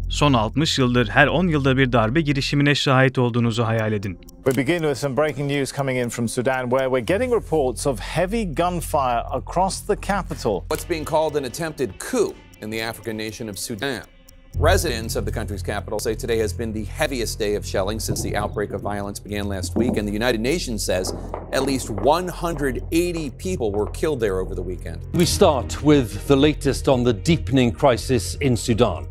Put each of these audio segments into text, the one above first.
Son 60 yıldır her 10 yılda bir darbe girişimine şahit olduğunuzu hayal edin. We begin with some breaking news coming in from Sudan, where we're getting reports of heavy gunfire across the capital. What's being called an attempted coup in the African nation of Sudan. Residents of the country's capital say today has been the heaviest day of shelling since the outbreak of violence began last week, and the United Nations says at least 180 people were killed there over the weekend. We start with the latest on the deepening crisis in Sudan,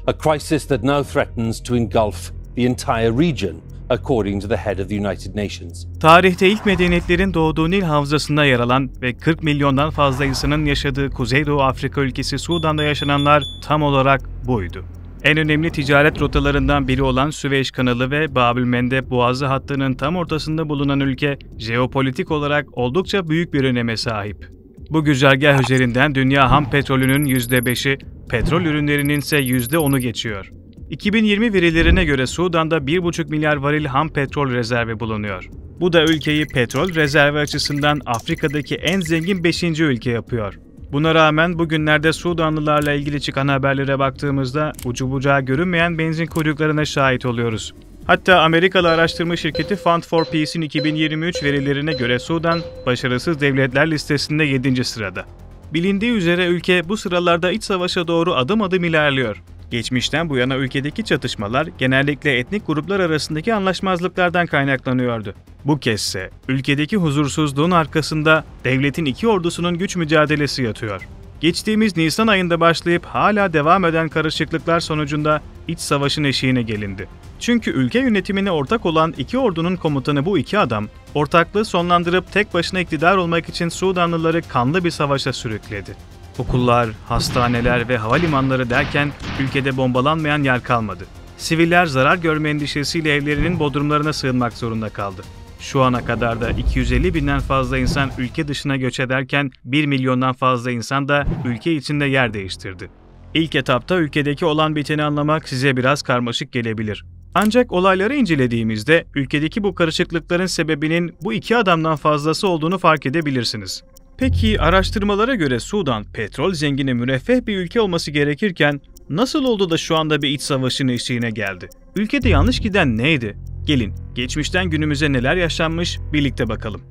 a crisis that now threatens to engulf the entire region, according to the head of the United Nations. Tarihte ilk medeniyetlerin doğduğu Nil Havzası'nda yer alan ve 40 milyondan fazla insanın yaşadığı Kuzeydoğu Afrika ülkesi Sudan'da yaşananlar tam olarak buydu. En önemli ticaret rotalarından biri olan Süveyş Kanalı ve Bab-el-Mandeb Boğazı hattının tam ortasında bulunan ülke, jeopolitik olarak oldukça büyük bir öneme sahip. Bu güzergah üzerinden dünya ham petrolünün %5'i, petrol ürünlerinin ise %10'u geçiyor. 2020 verilerine göre Sudan'da 1,5 milyar varil ham petrol rezervi bulunuyor. Bu da ülkeyi petrol rezervi açısından Afrika'daki en zengin 5. ülke yapıyor. Buna rağmen bugünlerde Sudanlılarla ilgili çıkan haberlere baktığımızda ucu bucağı görünmeyen benzin kuyruklarına şahit oluyoruz. Hatta Amerikalı araştırma şirketi Fund for Peace'in 2023 verilerine göre Sudan, başarısız devletler listesinde 7. sırada. Bilindiği üzere ülke bu sıralarda iç savaşa doğru adım adım ilerliyor. Geçmişten bu yana ülkedeki çatışmalar genellikle etnik gruplar arasındaki anlaşmazlıklardan kaynaklanıyordu. Bu kezdse ülkedeki huzursuzluğun arkasında devletin iki ordusunun güç mücadelesi yatıyor. Geçtiğimiz Nisan ayında başlayıp hala devam eden karışıklıklar sonucunda iç savaşın eşiğine gelindi. Çünkü ülke yönetimine ortak olan iki ordunun komutanı bu iki adam, ortaklığı sonlandırıp tek başına iktidar olmak için Sudanlıları kanlı bir savaşa sürükledi. Okullar, hastaneler ve havalimanları derken ülkede bombalanmayan yer kalmadı. Siviller zarar görme endişesiyle evlerinin bodrumlarına sığınmak zorunda kaldı. Şu ana kadar da 250 binden fazla insan ülke dışına göç ederken 1 milyondan fazla insan da ülke içinde yer değiştirdi. İlk etapta ülkedeki olan biteni anlamak size biraz karmaşık gelebilir. Ancak olayları incelediğimizde ülkedeki bu karışıklıkların sebebinin bu iki adamdan fazlası olduğunu fark edebilirsiniz. Peki araştırmalara göre Sudan, petrol zengini müreffeh bir ülke olması gerekirken nasıl oldu da şu anda bir iç savaşın eşiğine geldi? Ülkede yanlış giden neydi? Gelin, geçmişten günümüze neler yaşanmış birlikte bakalım.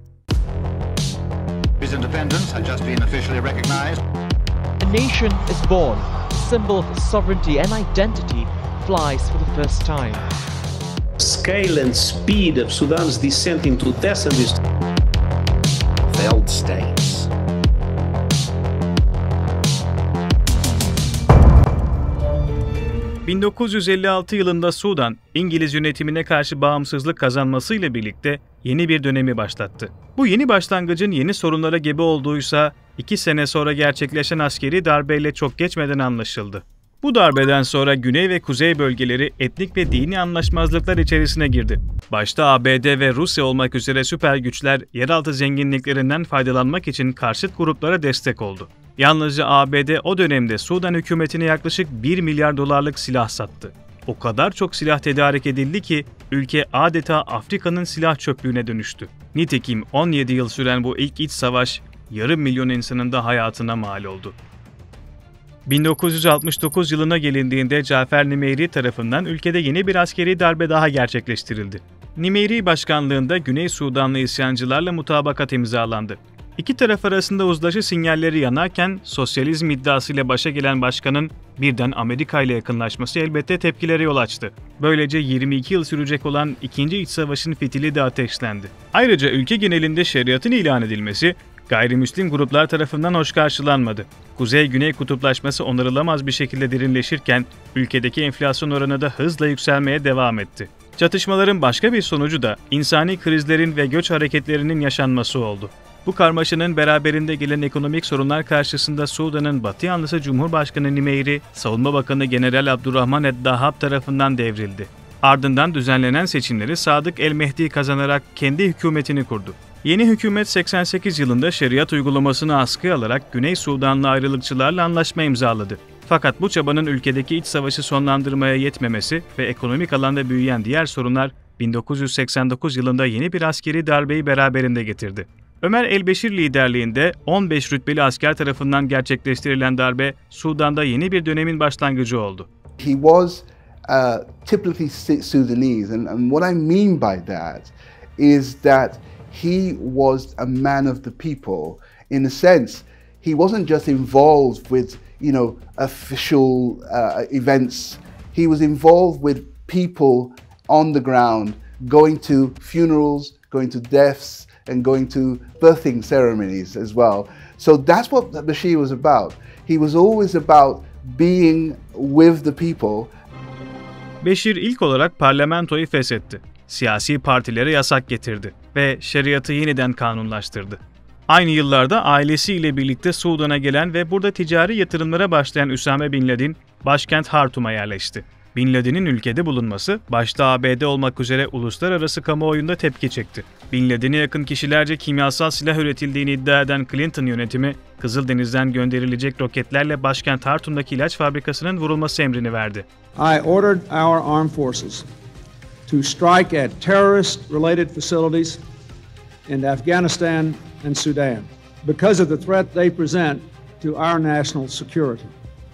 A nation is born, a symbol of sovereignty and identity flies for the first time. Scale and speed of Sudan's descent into death and failed states. 1956 yılında Sudan, İngiliz yönetimine karşı bağımsızlık kazanmasıyla birlikte yeni bir dönemi başlattı. Bu yeni başlangıcın yeni sorunlara gebe olduğuysa 2 sene sonra gerçekleşen askeri darbeyle çok geçmeden anlaşıldı. Bu darbeden sonra Güney ve Kuzey bölgeleri etnik ve dini anlaşmazlıklar içerisine girdi. Başta ABD ve Rusya olmak üzere süper güçler yeraltı zenginliklerinden faydalanmak için karşıt gruplara destek oldu. Yalnızca ABD o dönemde Sudan hükümetine yaklaşık 1 milyar dolarlık silah sattı. O kadar çok silah tedarik edildi ki ülke adeta Afrika'nın silah çöplüğüne dönüştü. Nitekim 17 yıl süren bu ilk iç savaş yarım milyon insanın da hayatına mal oldu. 1969 yılına gelindiğinde Cafer Nimeyri tarafından ülkede yeni bir askeri darbe daha gerçekleştirildi. Nimeyri başkanlığında Güney Sudanlı isyancılarla mutabakat imzalandı. İki taraf arasında uzlaşı sinyalleri yanarken sosyalizm iddiasıyla başa gelen başkanın birden Amerika ile yakınlaşması elbette tepkilere yol açtı. Böylece 22 yıl sürecek olan 2. İç Savaş'ın fitili de ateşlendi. Ayrıca ülke genelinde şeriatın ilan edilmesi gayrimüslim gruplar tarafından hoş karşılanmadı. Kuzey-Güney kutuplaşması onarılamaz bir şekilde derinleşirken ülkedeki enflasyon oranı da hızla yükselmeye devam etti. Çatışmaların başka bir sonucu da insani krizlerin ve göç hareketlerinin yaşanması oldu. Bu karmaşanın beraberinde gelen ekonomik sorunlar karşısında Sudan'ın batı yanlısı Cumhurbaşkanı Nimeyri, Savunma Bakanı General Abdurrahman Eddahab tarafından devrildi. Ardından düzenlenen seçimleri Sadık el-Mehdi kazanarak kendi hükümetini kurdu. Yeni hükümet 88 yılında şeriat uygulamasını askıya alarak Güney Sudanlı ayrılıkçılarla anlaşma imzaladı. Fakat bu çabanın ülkedeki iç savaşı sonlandırmaya yetmemesi ve ekonomik alanda büyüyen diğer sorunlar 1989 yılında yeni bir askeri darbeyi beraberinde getirdi. Ömer el-Beşir liderliğinde 15 rütbeli asker tarafından gerçekleştirilen darbe, Sudan'da yeni bir dönemin başlangıcı oldu. He was typically Sudanese, and what I mean by that is that he was a man of the people. In a sense, he wasn't just involved with, official events. He was involved with people on the ground, going to funerals, going to deaths, and going to birthing ceremonies as well. So that's what Bashir was about. He was always about being with the people. Beşir ilk olarak parlamentoyu feshetti, siyasi partilere yasak getirdi ve şeriatı yeniden kanunlaştırdı. Aynı yıllarda ailesiyle birlikte Sudan'a gelen ve burada ticari yatırımlara başlayan Üsame Bin Laden, başkent Hartum'a yerleşti. Bin Laden'in ülkede bulunması, başta ABD olmak üzere uluslararası kamuoyunda tepki çekti. Bin Laden'e yakın kişilerce kimyasal silah üretildiğini iddia eden Clinton yönetimi, Kızıldeniz'den gönderilecek roketlerle başkent Hartum'daki ilaç fabrikasının vurulması emrini verdi. I ordered our armed forces to strike at terrorist-related facilities in Afghanistan and Sudan because of the threat they present to our national security.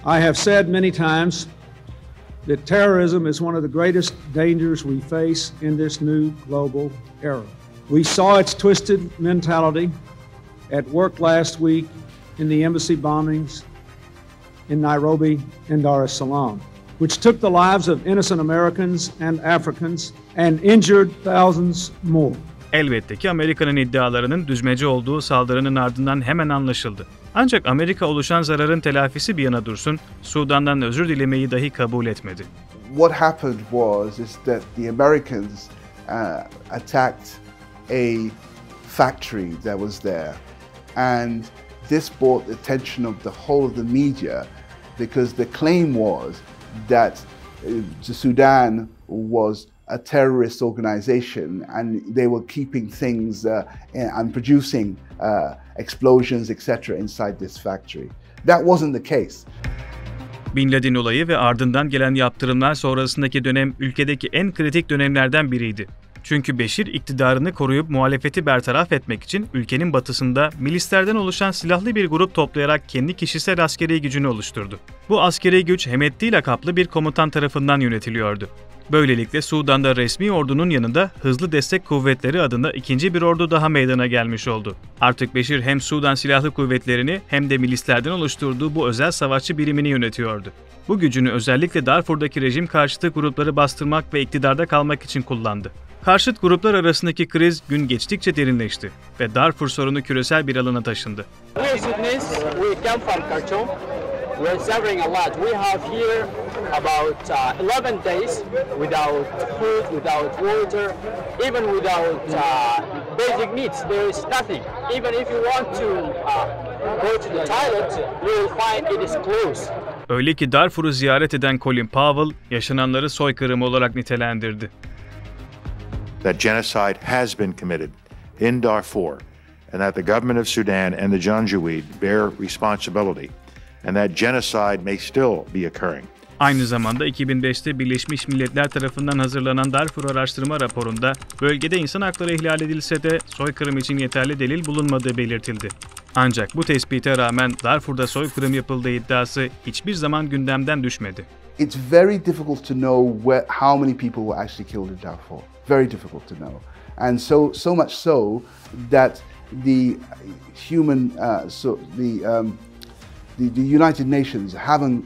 I have said many times that terrorism is one of the greatest dangers we face in this new global era. We saw its twisted mentality at work last week in the embassy bombings in Nairobi and Dar es Salaam, which took the lives of innocent Americans and Africans and injured thousands more. Elbette ki Amerika'nın iddialarının düzmece olduğu saldırının ardından hemen anlaşıldı. Ancak Amerika oluşan zararın telafisi bir yana dursun, Sudan'dan özür dilemeyi dahi kabul etmedi. What happened is that the Americans attacked a factory that was there, and this brought the attention of the whole of the media because the claim was that Sudan was a terrorist organization and they were keeping things and producing explosions, etc. inside this factory. That wasn't the case. Bin Laden olayı ve ardından gelen yaptırımlar sonrasındaki dönem ülkedeki en kritik dönemlerden biriydi. Çünkü Beşir iktidarını koruyup muhalefeti bertaraf etmek için ülkenin batısında milislerden oluşan silahlı bir grup toplayarak kendi kişisel askeri gücünü oluşturdu. Bu askeri güç Hemedti lakaplı bir komutan tarafından yönetiliyordu. Böylelikle Sudan'da resmi ordunun yanında Hızlı Destek Kuvvetleri adında ikinci bir ordu daha meydana gelmiş oldu. Artık Beşir hem Sudan Silahlı Kuvvetleri'ni hem de milislerden oluşturduğu bu özel savaşçı birimini yönetiyordu. Bu gücünü özellikle Darfur'daki rejim karşıtı grupları bastırmak ve iktidarda kalmak için kullandı. Karşıt gruplar arasındaki kriz gün geçtikçe derinleşti ve Darfur sorunu küresel bir alana taşındı. We're suffering a lot. We have here about 11 days without food, without water, even without basic needs. There is nothing. Even if you want to go to the toilet, you will find it is closed. Öyle ki Darfur'u ziyaret eden Colin Powell, yaşananları soykırım olarak nitelendirdi. That genocide has been committed in Darfur, and that the government of Sudan and the Janjaweed bear responsibility. And that genocide may still be occurring. Aynı zamanda 2005'te Birleşmiş Milletler tarafından hazırlanan Darfur araştırma raporunda bölgede insan hakları ihlal edilse de soykırım için yeterli delil bulunmadığı belirtildi. Ancak bu tespite rağmen Darfur'da soykırım yapıldığı iddiası hiçbir zaman gündemden düşmedi. It's very difficult to know how many people were actually killed in Darfur. Very difficult to know. And so much so that the United Nations haven't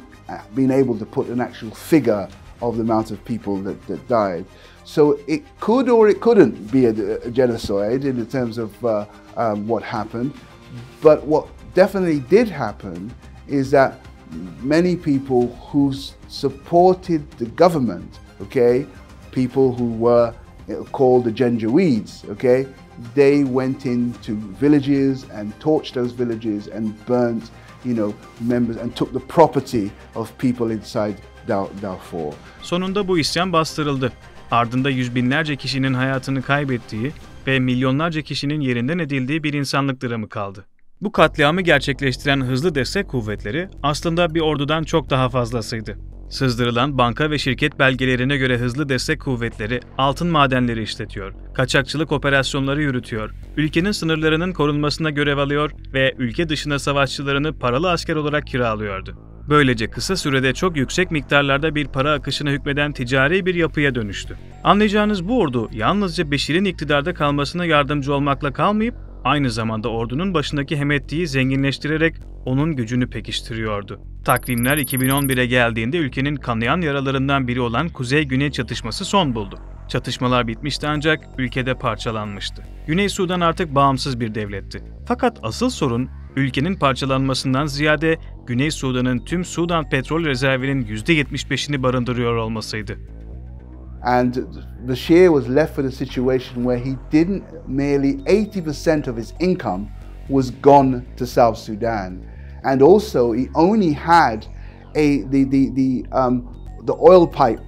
been able to put an actual figure of the amount of people that died. So it could or it couldn't be a genocide in terms of what happened. But what definitely did happen is that many people who supported the government, okay, people who were called the Janjaweeds, okay, they went into villages and torched those villages and burnt members and took the property of people inside Darfur. Sonunda bu isyan bastırıldı. Ardında yüz binlerce kişinin hayatını kaybettiği ve milyonlarca kişinin yerinden edildiği bir insanlık dramı kaldı. Bu katliamı gerçekleştiren Hızlı Destek Kuvvetleri aslında bir ordudan çok daha fazlasıydı. Sızdırılan banka ve şirket belgelerine göre Hızlı Destek Kuvvetleri altın madenleri işletiyor, kaçakçılık operasyonları yürütüyor, ülkenin sınırlarının korunmasına görev alıyor ve ülke dışına savaşçılarını paralı asker olarak kiralıyordu. Böylece kısa sürede çok yüksek miktarlarda bir para akışına hükmeden ticari bir yapıya dönüştü. Anlayacağınız bu ordu yalnızca Beşir'in iktidarda kalmasına yardımcı olmakla kalmayıp, aynı zamanda ordunun başındaki Hemedti'yi zenginleştirerek onun gücünü pekiştiriyordu. Takvimler 2011'e geldiğinde ülkenin kanayan yaralarından biri olan Kuzey-Güney çatışması son buldu. Çatışmalar bitmişti ancak ülkede parçalanmıştı. Güney Sudan artık bağımsız bir devletti. Fakat asıl sorun ülkenin parçalanmasından ziyade Güney Sudan'ın tüm Sudan petrol rezervinin %75'ini barındırıyor olmasıydı. And Bashir was left with a situation where he didn't, merely 80% of his income was gone to South Sudan. And also he only had the oil pipe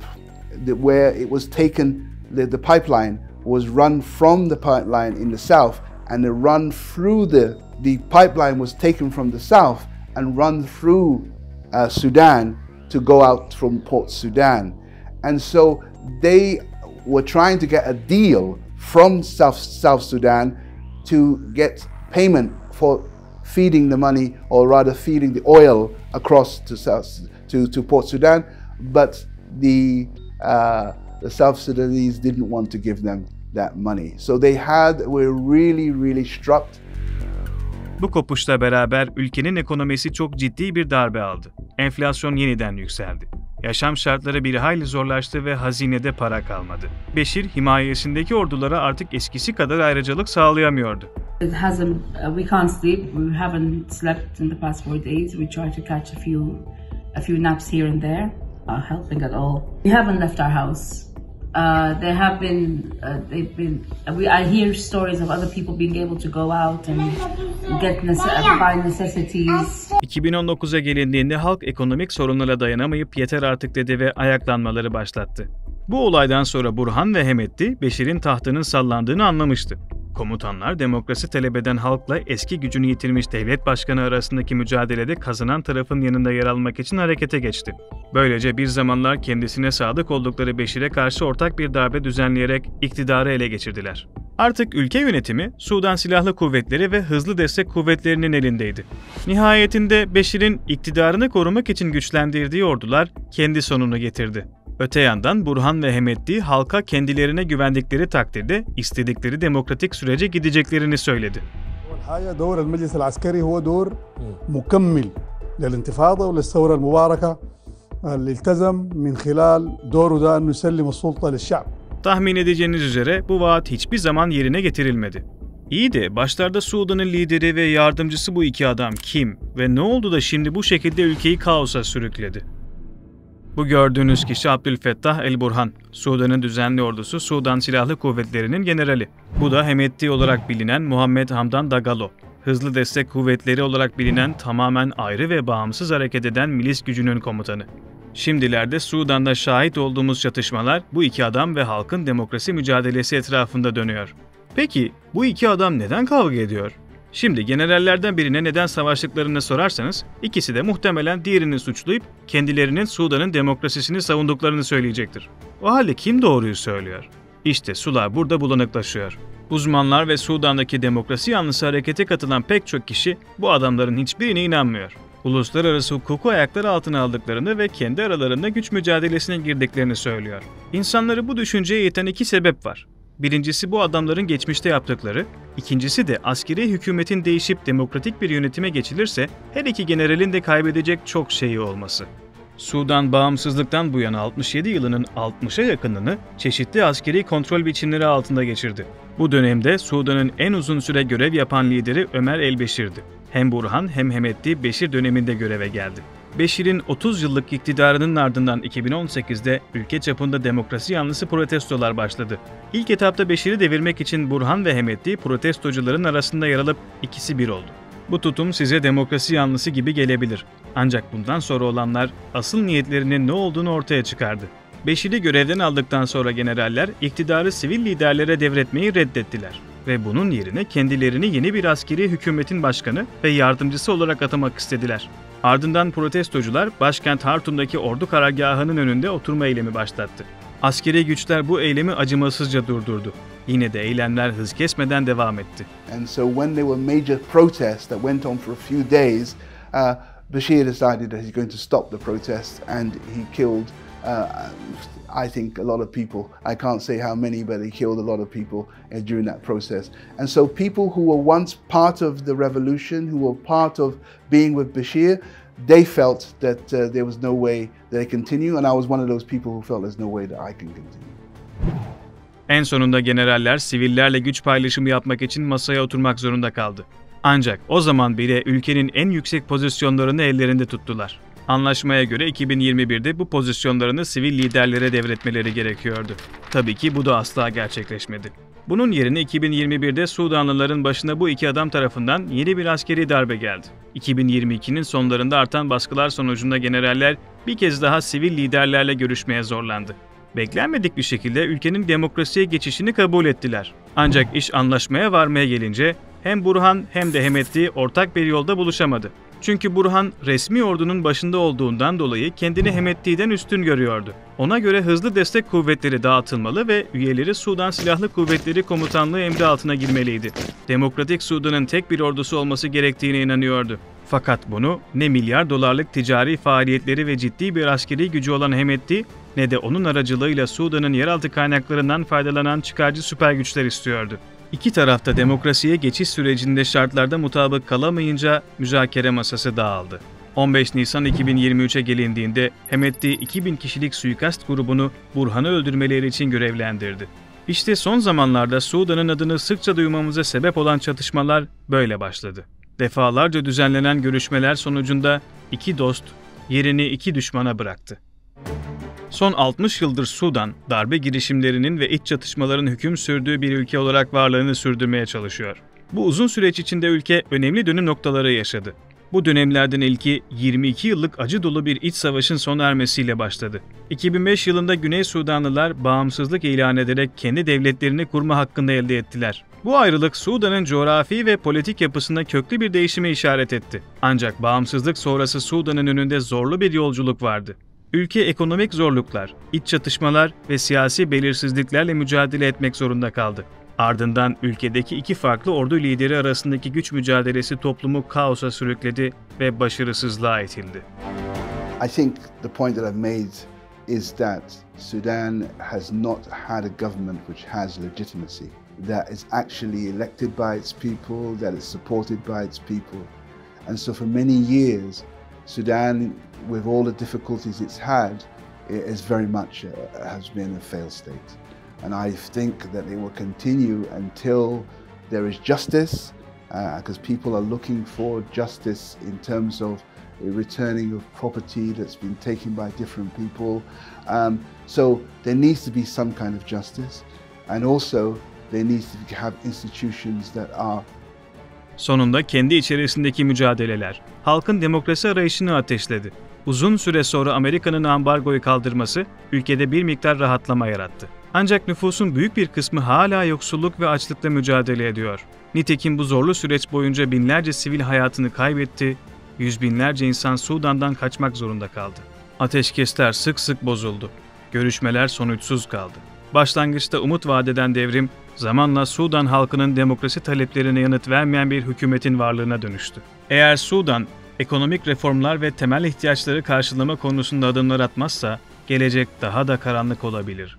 where it was taken, the pipeline was run from the pipeline in the south, and the run through the pipeline was taken from the south and run through Sudan to go out from Port Sudan. And so they were trying to get a deal from South Sudan to get payment for feeding the money, or rather feeding the oil across to Port Sudan, but the South Sudanese didn't want to give them that money. So were really struck. Bu kopuşla beraber ülkenin ekonomisi çok ciddi bir darbe aldı. Enflasyon yeniden yükseldi. Yaşam şartları bir hayli zorlaştı ve hazinede para kalmadı. Beşir, himayesindeki ordulara artık eskisi kadar ayrıcalık sağlayamıyordu. We can't sleep. We haven't slept in the past 4 days. We try to catch a few naps here and there. Helping at all. We haven't left our house. I hear stories of other people being able to go out and buy necessities. 2019'a gelindiğinde halk ekonomik sorunlara dayanamayıp yeter artık dedi ve ayaklanmaları başlattı. Bu olaydan sonra Burhan ve Hemedti, Beşir'in tahtının sallandığını anlamıştı. Komutanlar demokrasi talep eden halkla eski gücünü yitirmiş devlet başkanı arasındaki mücadelede kazanan tarafın yanında yer almak için harekete geçti. Böylece bir zamanlar kendisine sadık oldukları Beşir'e karşı ortak bir darbe düzenleyerek iktidarı ele geçirdiler. Artık ülke yönetimi Sudan Silahlı Kuvvetleri ve Hızlı Destek Kuvvetleri'nin elindeydi. Nihayetinde Beşir'in iktidarını korumak için güçlendirdiği ordular kendi sonunu getirdi. Öte yandan Burhan ve Hemedti halka kendilerine güvendikleri takdirde istedikleri demokratik sürece gideceklerini söyledi. دور المجلس العسكري هو دور مكمل للانتفاضة وللثورة المباركة اللي التزم من خلال دوره ده أن يسلم السلطة للشعب. Tahmin edeceğiniz üzere bu vaat hiçbir zaman yerine getirilmedi. İyi de başlarda Sudan'ın lideri ve yardımcısı bu iki adam kim ve ne oldu da şimdi bu şekilde ülkeyi kaosa sürükledi? Bu gördüğünüz kişi Abdülfettah el-Burhan, Sudan'ın düzenli ordusu Sudan Silahlı Kuvvetleri'nin generali. Bu da Hemedti olarak bilinen Muhammed Hamdan Dagalo, Hızlı Destek Kuvvetleri olarak bilinen tamamen ayrı ve bağımsız hareket eden milis gücünün komutanı. Şimdilerde Sudan'da şahit olduğumuz çatışmalar bu iki adam ve halkın demokrasi mücadelesi etrafında dönüyor. Peki bu iki adam neden kavga ediyor? Şimdi generallerden birine neden savaştıklarını sorarsanız ikisi de muhtemelen diğerini suçlayıp kendilerinin Sudan'ın demokrasisini savunduklarını söyleyecektir. O halde kim doğruyu söylüyor? İşte sular burada bulanıklaşıyor. Uzmanlar ve Sudan'daki demokrasi yanlısı harekete katılan pek çok kişi bu adamların hiçbirine inanmıyor. Uluslararası hukuku ayaklar altına aldıklarını ve kendi aralarında güç mücadelesine girdiklerini söylüyor. İnsanları bu düşünceye iten iki sebep var. Birincisi bu adamların geçmişte yaptıkları, ikincisi de askeri hükümetin değişip demokratik bir yönetime geçilirse her iki generalin de kaybedecek çok şeyi olması. Sudan bağımsızlıktan bu yana 67 yılının 60'a yakınını çeşitli askeri kontrol biçimleri altında geçirdi. Bu dönemde Sudan'ın en uzun süre görev yapan lideri Ömer el-Beşir'di. Hem Burhan hem Hemedti Beşir döneminde göreve geldi. Beşir'in 30 yıllık iktidarının ardından 2018'de ülke çapında demokrasi yanlısı protestolar başladı. İlk etapta Beşir'i devirmek için Burhan ve Hemedti protestocuların arasında yer alıp ikisi bir oldu. Bu tutum size demokrasi yanlısı gibi gelebilir. Ancak bundan sonra olanlar asıl niyetlerinin ne olduğunu ortaya çıkardı. Beşir'i görevden aldıktan sonra generaller iktidarı sivil liderlere devretmeyi reddettiler ve bunun yerine kendilerini yeni bir askeri hükümetin başkanı ve yardımcısı olarak atamak istediler. Ardından protestocular başkent Hartum'daki ordu karargahının önünde oturma eylemi başlattı. Askeri güçler bu eylemi acımasızca durdurdu. Yine de eylemler hız kesmeden devam etti. And so when there were major protests that went on for a few days, Bashir decided that he's going to stop the protests, and he killed, I think, a lot of people. I can't say how many, but he killed a lot of people during that process. And so people who were once part of the revolution, who were part of being with Bashir, they felt that there was no way that they continue, and I was one of those people who felt there's no way that I can continue. En sonunda generaller sivillerle güç paylaşımı yapmak için masaya oturmak zorunda kaldı. Ancak o zaman bile ülkenin en yüksek pozisyonlarını ellerinde tuttular. Anlaşmaya göre 2021'de bu pozisyonlarını sivil liderlere devretmeleri gerekiyordu. Tabii ki bu da asla gerçekleşmedi. Bunun yerine 2021'de Sudanlıların başına bu iki adam tarafından yeni bir askeri darbe geldi. 2022'nin sonlarında artan baskılar sonucunda generaller bir kez daha sivil liderlerle görüşmeye zorlandı. Beklenmedik bir şekilde ülkenin demokrasiye geçişini kabul ettiler. Ancak iş anlaşmaya varmaya gelince hem Burhan hem de Hemedti ortak bir yolda buluşamadı. Çünkü Burhan resmi ordunun başında olduğundan dolayı kendini Hemedti'den üstün görüyordu. Ona göre hızlı destek kuvvetleri dağıtılmalı ve üyeleri Sudan Silahlı Kuvvetleri Komutanlığı emri altına girmeliydi. Demokratik Sudan'ın tek bir ordusu olması gerektiğine inanıyordu. Fakat bunu ne milyar dolarlık ticari faaliyetleri ve ciddi bir askeri gücü olan Hemedti ne de onun aracılığıyla Sudan'ın yeraltı kaynaklarından faydalanan çıkarcı süper güçler istiyordu. İki taraf da demokrasiye geçiş sürecinde şartlarda mutabık kalamayınca müzakere masası dağıldı. 15 Nisan 2023'e gelindiğinde Hemedti 2000 kişilik suikast grubunu Burhan'ı öldürmeleri için görevlendirdi. İşte son zamanlarda Sudan'ın adını sıkça duymamıza sebep olan çatışmalar böyle başladı. Defalarca düzenlenen görüşmeler sonucunda iki dost yerini iki düşmana bıraktı. Son 60 yıldır Sudan, darbe girişimlerinin ve iç çatışmaların hüküm sürdüğü bir ülke olarak varlığını sürdürmeye çalışıyor. Bu uzun süreç içinde ülke önemli dönüm noktaları yaşadı. Bu dönemlerden ilki 22 yıllık acı dolu bir iç savaşın sona ermesiyle başladı. 2005 yılında Güney Sudanlılar bağımsızlık ilan ederek kendi devletlerini kurma hakkını elde ettiler. Bu ayrılık Sudan'ın coğrafi ve politik yapısında köklü bir değişime işaret etti. Ancak bağımsızlık sonrası Sudan'ın önünde zorlu bir yolculuk vardı. Ülke ekonomik zorluklar, iç çatışmalar ve siyasi belirsizliklerle mücadele etmek zorunda kaldı. Ardından ülkedeki iki farklı ordu lideri arasındaki güç mücadelesi toplumu kaosa sürükledi ve başarısızlığa itildi. I think the point that I've made is that Sudan has not had a government which has legitimacy, that is actually elected by its people, that is supported by its people. And so for many years, Sudan, with all the difficulties it's had, it is very much has been a failed state. And I think that it will continue until there is justice, because people are looking for justice in terms of a returning of property that's been taken by different people. So there needs to be some kind of justice, and also there needs to have institutions that are. Sonunda kendi içerisindeki mücadeleler, halkın demokrasi arayışını ateşledi. Uzun süre sonra Amerika'nın ambargoyu kaldırması ülkede bir miktar rahatlama yarattı. Ancak nüfusun büyük bir kısmı hala yoksulluk ve açlıkla mücadele ediyor. Nitekim bu zorlu süreç boyunca binlerce sivil hayatını kaybetti, yüz binlerce insan Sudan'dan kaçmak zorunda kaldı. Ateşkesler sık sık bozuldu. Görüşmeler sonuçsuz kaldı. Başlangıçta umut vadeden devrim, zamanla Sudan halkının demokrasi taleplerine yanıt vermeyen bir hükümetin varlığına dönüştü. Eğer Sudan, ekonomik reformlar ve temel ihtiyaçları karşılama konusunda adımlar atmazsa, gelecek daha da karanlık olabilir.